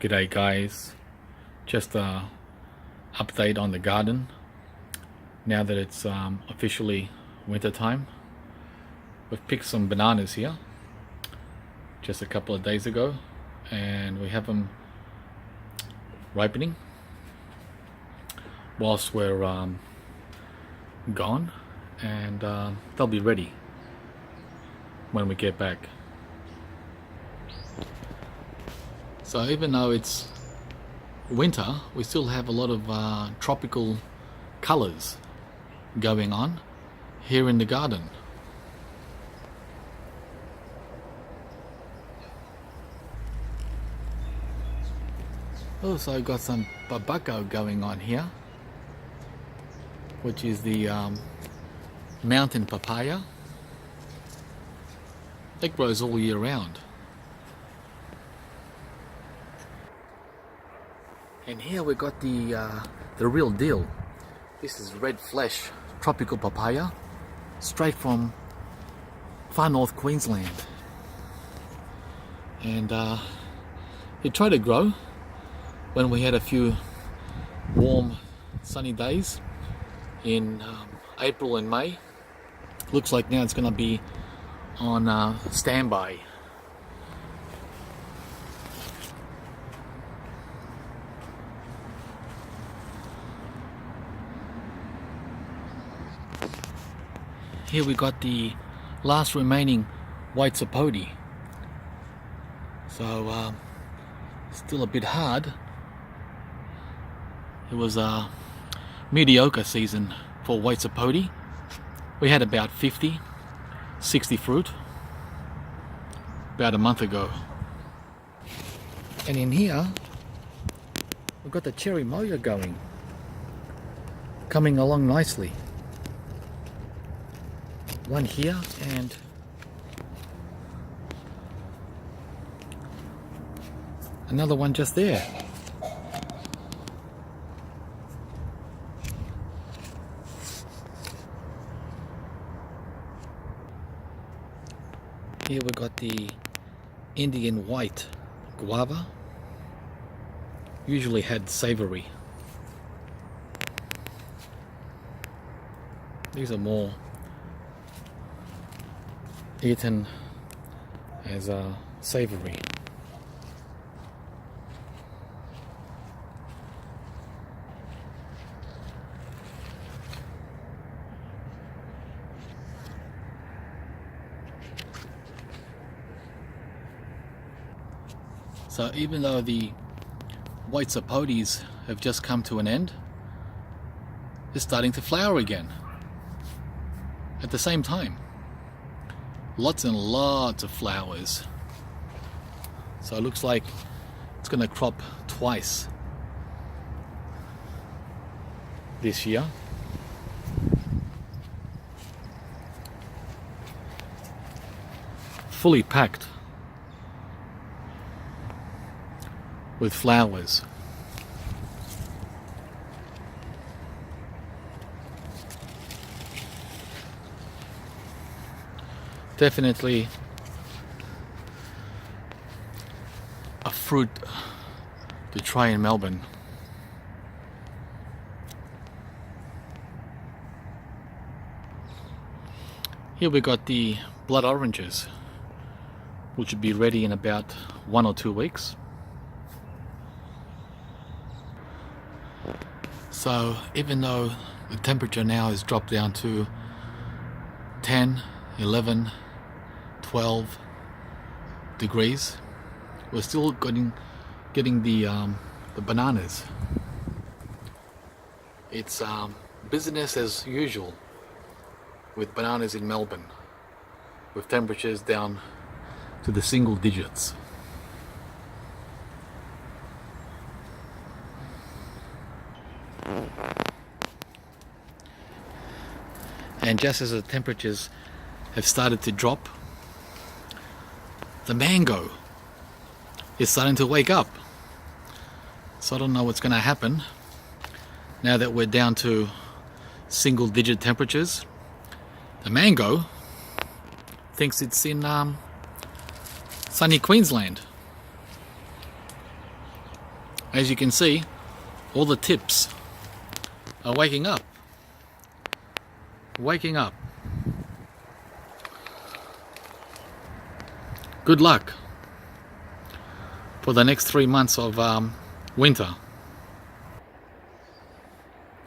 G'day guys, just a update on the garden now that it's officially winter time. We've picked some bananas here just a couple of days ago and we have them ripening whilst we're gone, and they'll be ready when we get back. So even though it's winter, we still have a lot of tropical colors going on here in the garden. Also got some babaco going on here, which is the mountain papaya. It grows all year round. And here we got the real deal. This is red flesh tropical papaya, straight from far north Queensland. And it tried to grow when we had a few warm sunny days in April and May. Looks like now it's going to be on standby. Here we got the last remaining white sapote. So still a bit hard. It was a mediocre season for white sapote. We had about 50, 60 fruit about a month ago. And in here we've got the cherry moya going, coming along nicely. One here and another one just there. Here we got the Indian white guava, usually had savory. These are more eaten as savory. So even though the white sapotes have just come to an end, they're starting to flower again at the same time. Lots and lots of flowers. So it looks like it's going to crop twice this year. Fully packed with flowers. Definitely a fruit to try in Melbourne. Here we got the blood oranges, which should be ready in about 1 or 2 weeks. So even though the temperature now has dropped down to 10, 11, 12 degrees, we're still getting the bananas. It's business as usual with bananas in Melbourne, with temperatures down to the single digits. And just as the temperatures have started to drop, the mango is starting to wake up. So I don't know what's going to happen now that we're down to single digit temperatures. The mango thinks it's in sunny Queensland. As you can see, all the tips are waking up. Waking up. Good luck for the next 3 months of winter.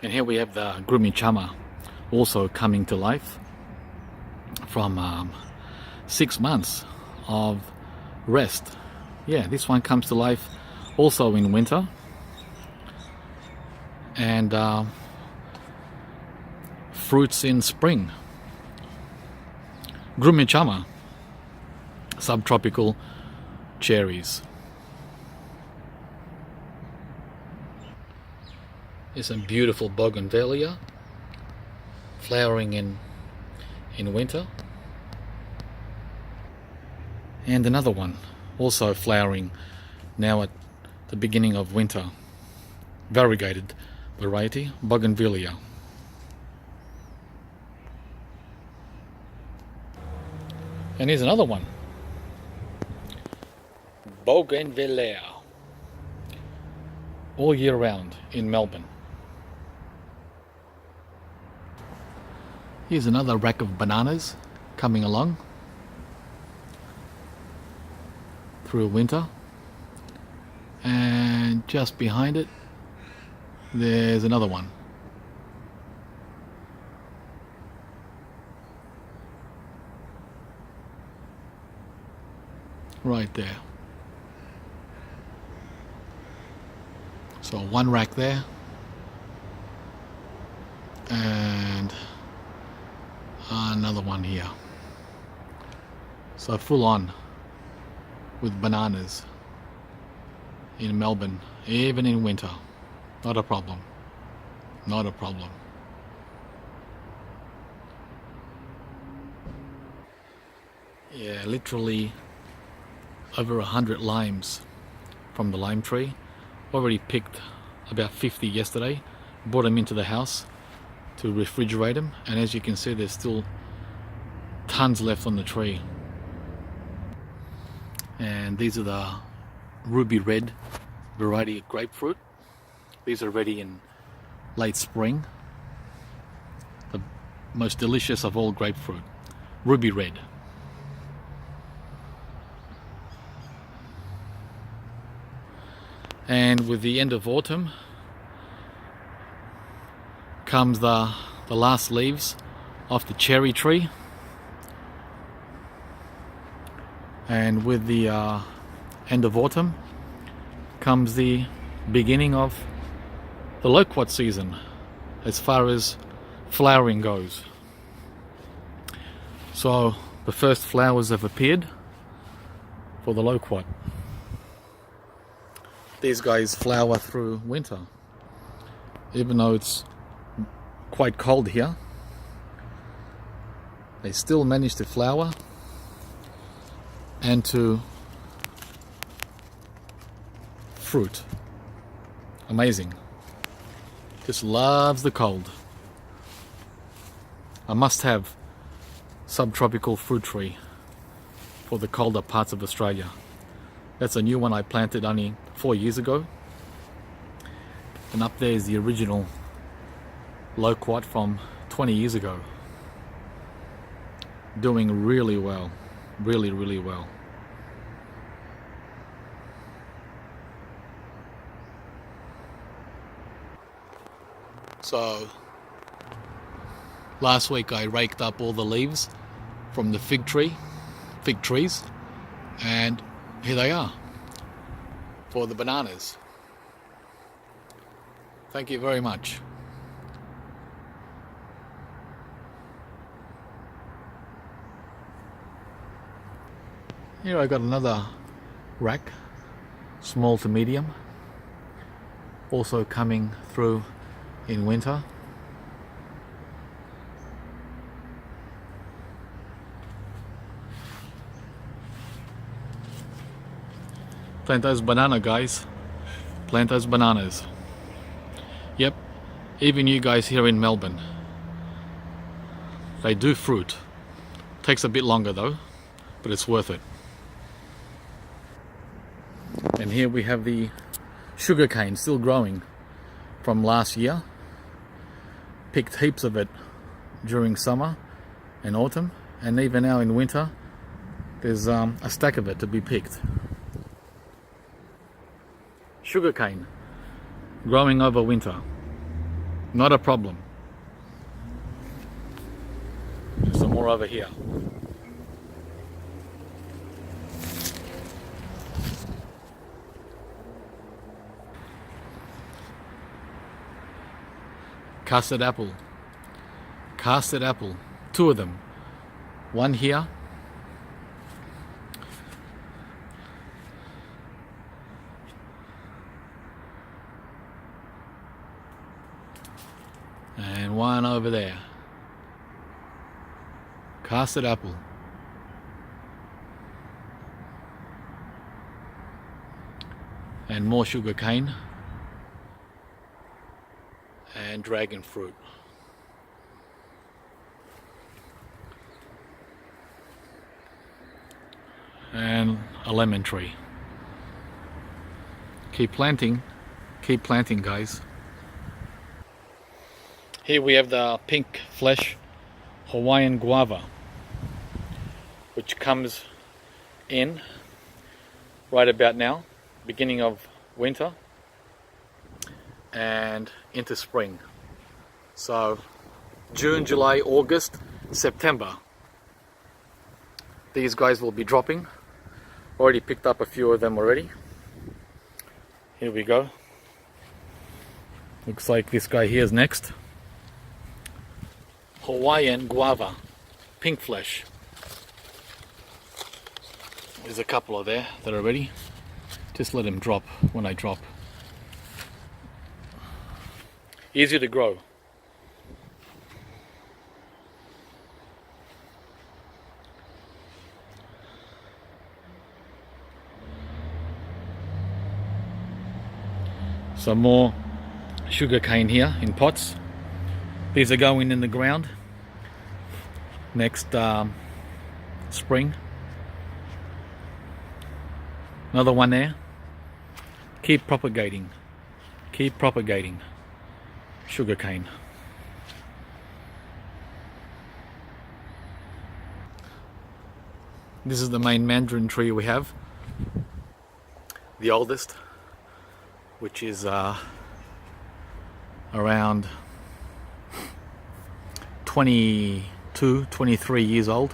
And here we have the Grumichama also coming to life from 6 months of rest. Yeah, this one comes to life also in winter, and fruits in spring. Grumichama, subtropical cherries. It's a beautiful bougainvillea flowering in winter, and another one also flowering now at the beginning of winter. Variegated variety, bougainvillea. And here's another one, bougainvillea, all year round in Melbourne. Here's another rack of bananas coming along through winter, and just behind it there's another one. Right there. So one rack there, and another one here. So full on with bananas in Melbourne, even in winter. Not a problem. Not a problem. Yeah, literally over 100 limes from the lime tree. Already picked about 50 yesterday. Brought them into the house to refrigerate them, and as you can see, there's still tons left on the tree. And these are the ruby red variety of grapefruit. These are ready in late spring. The most delicious of all grapefruit, ruby red. And with the end of autumn comes the last leaves off the cherry tree, and with the end of autumn comes the beginning of the loquat season as far as flowering goes. So the first flowers have appeared for the loquat. These guys flower through winter, even though it's quite cold here. They still manage to flower and to fruit. Amazing. Just loves the cold. A must-have subtropical fruit tree for the colder parts of Australia. That's a new one I planted only 4 years ago. And up there is the original loquat from 20 years ago. Doing really well. Really, really well. So last week I raked up all the leaves from the fig trees, and here they are for the bananas. Thank you very much. Here I got another rack, small to medium, also coming through in winter. Plant those banana, guys. Plant those bananas. Yep, even you guys here in Melbourne, they do fruit. Takes a bit longer though, but it's worth it. And here we have the sugarcane still growing from last year. Picked heaps of it during summer and autumn, and even now in winter there's a stack of it to be picked. Sugarcane growing over winter, not a problem. Some more over here. Custard apple. Custard apple. Two of them. One here. And one over there. Custard apple. And more sugar cane. And dragon fruit. And a lemon tree. Keep planting guys. Here we have the pink flesh Hawaiian guava, which comes in right about now, beginning of winter and into spring. So June, July, August, September, these guys will be dropping. Already picked up a few of them already. Here we go. Looks like this guy here is next. Hawaiian guava, pink flesh. There's a couple of there that are ready. Just let them drop when I drop. Easy to grow. Some more sugar cane here in pots. These are going in the ground next spring. Another one there. Keep propagating. Keep propagating. Sugar cane. This is the main mandarin tree we have. The oldest, which is around 22, 23 years old.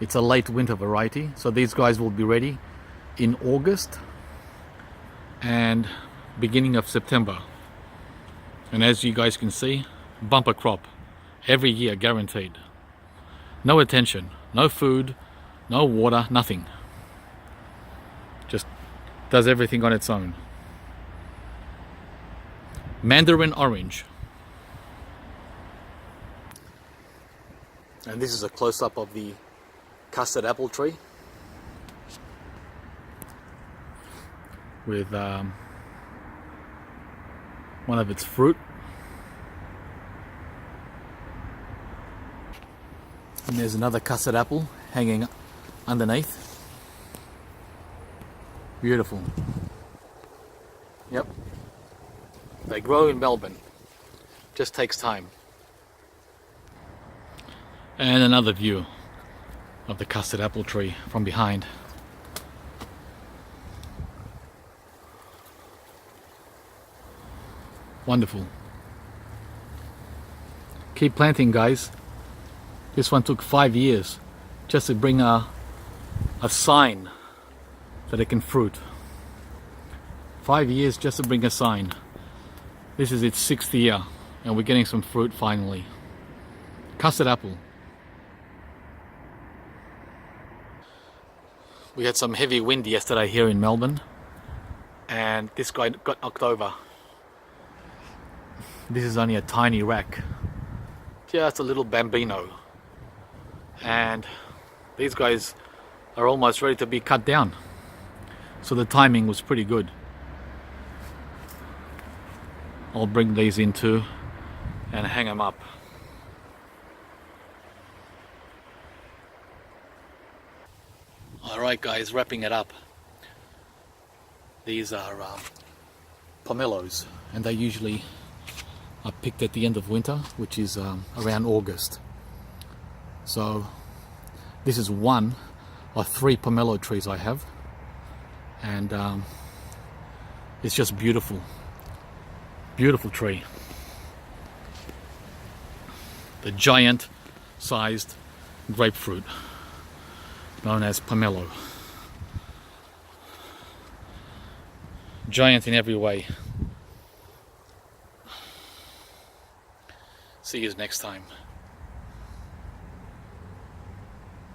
It's a late winter variety, so these guys will be ready in August and beginning of September. And as you guys can see, bumper crop every year, guaranteed. No attention, no food, no water, nothing. Just does everything on its own. Mandarin orange. And this is a close-up of the custard apple tree with one of its fruit. And there's another custard apple hanging underneath. Beautiful. Yep. They grow in Melbourne. Just takes time. And another view of the custard apple tree from behind. Wonderful. Keep planting, guys. This one took 5 years just to bring a sign that it can fruit. 5 years just to bring a sign. This is its 6th year and we're getting some fruit finally. Custard apple. We had some heavy wind yesterday here in Melbourne and this guy got knocked over. This is only a tiny rack, just a little bambino, and these guys are almost ready to be cut down, so the timing was pretty good. I'll bring these in too and hang them up. Alright guys, wrapping it up. These are pomelos, and they usually are picked at the end of winter, which is around August. So this is one of 3 pomelo trees I have, and it's just beautiful, beautiful tree. The giant sized grapefruit known as pomelo. Giant in every way. See you next time.